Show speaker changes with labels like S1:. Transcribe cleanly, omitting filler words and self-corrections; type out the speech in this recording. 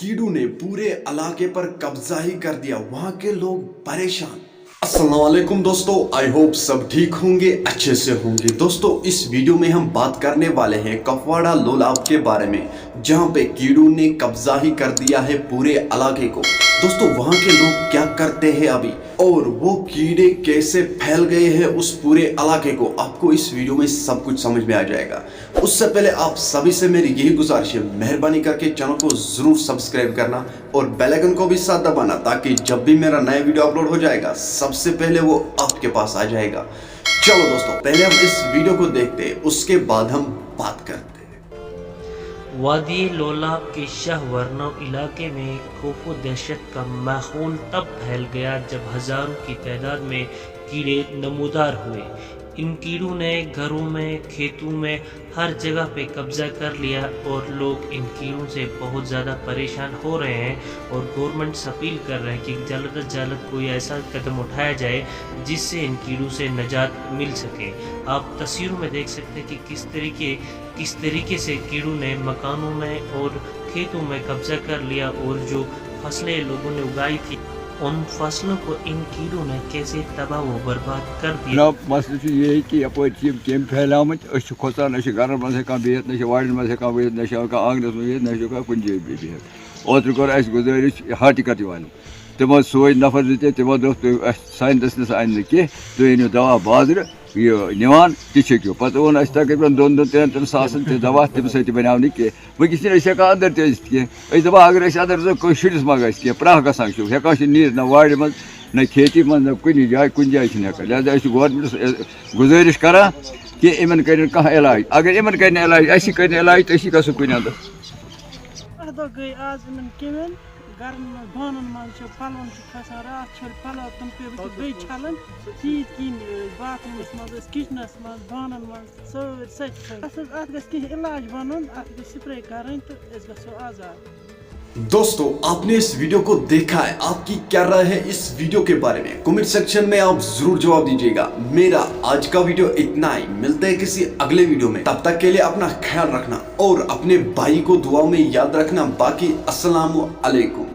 S1: कीड़ू ने पूरे इलाके पर कब्जा ही कर दिया। वहां के लोग परेशान। अस्सलाम वालेकुम दोस्तों, आई होप सब ठीक होंगे, अच्छे से होंगे। दोस्तों इस वीडियो में हम बात करने वाले हैं कुपवाड़ा लोलाब के बारे में, जहां पे कीड़ू ने कब्जा ही कर दिया है पूरे इलाके को। दोस्तों वहां के लोग क्या करते हैं अभी, और वो कीड़े कैसे फैल गए हैं उस पूरे इलाके को, आपको इस वीडियो में सब कुछ समझ में आ जाएगा। उससे पहले आप सभी से मेरी यही गुजारिश है, मेहरबानी करके चैनल को जरूर सब्सक्राइब करना और बेल आइकन को भी साथ दबाना, ताकि जब भी मेरा नया वीडियो अपलोड हो जाएगा सबसे पहले वो आपके पास आ जाएगा। चलो दोस्तों पहले हम इस वीडियो को देखते हैं, उसके बाद हम बात करते हैं।
S2: वादी लोलाब के शाहवरनो इलाके में खौफ व दहशत का माहौल तब फैल गया जब हजारों की तादाद में कीड़े नमूदार हुए। इन कीड़ों ने घरों में, खेतों में, हर जगह पे कब्जा कर लिया और लोग इन कीड़ों से बहुत ज़्यादा परेशान हो रहे हैं। और गवर्नमेंट से अपील कर रहे हैं कि जल्द से जल्द कोई ऐसा कदम उठाया जाए जिससे इन कीड़ों से निजात मिल सके। आप तस्वीरों में देख सकते हैं कि किस तरीके से कीड़ों ने मकानों में और खेतों में कब्जा कर लिया, और जो फसलें लोगों ने उगाई थी उन फसलों को इन कीड़ों ने कैसे तबाह व बर्बाद कर दिया।
S3: जनाब मसले ये कि यपर केम फैलाम खोचान घर मज हेकान बिहत न वाड़न मज हेकान बिहत न आंगनस में बिहत न कुन जाए बिहत। ओतर कोर गुजारिश हार्टिकट वालों, तमो सोच नफर दिते, तमो दोस्त सान दसनस अन कह तुम अनियो दवा बाजार ये निवान तक पे ओन तकरीबन 2-3 सासन दवा तम सत बनाव कह। वनकस हेकान अंदर कह दपा अगर अंदर शुरस मा कह प्राह गसान हेकान नीर न वाड़ मज न खेती मज न कुन जाए हेकान। लिहाजा गवर्नमेंट गुजारिश करान कि इन कर कह इलाज, अगर इन कर इलाज कर इलाज तो गो कुन अंदर
S4: गई आज इन घर में बानन मज पलन खसान रात छल पलो तम पे गई छलन चीज किन बाथरूमस मज किचनस मज बानन मज सच अत गह इलाज बनन, अत गई स्प्रे कर तो गो आजाद।
S1: दोस्तों आपने इस वीडियो को देखा है, आपकी क्या राय है इस वीडियो के बारे में कमेंट सेक्शन में आप जरूर जवाब दीजिएगा। मेरा आज का वीडियो इतना ही, मिलते हैं किसी अगले वीडियो में, तब तक के लिए अपना ख्याल रखना और अपने भाई को दुआ में याद रखना। बाकी अस्सलाम वालेकुम।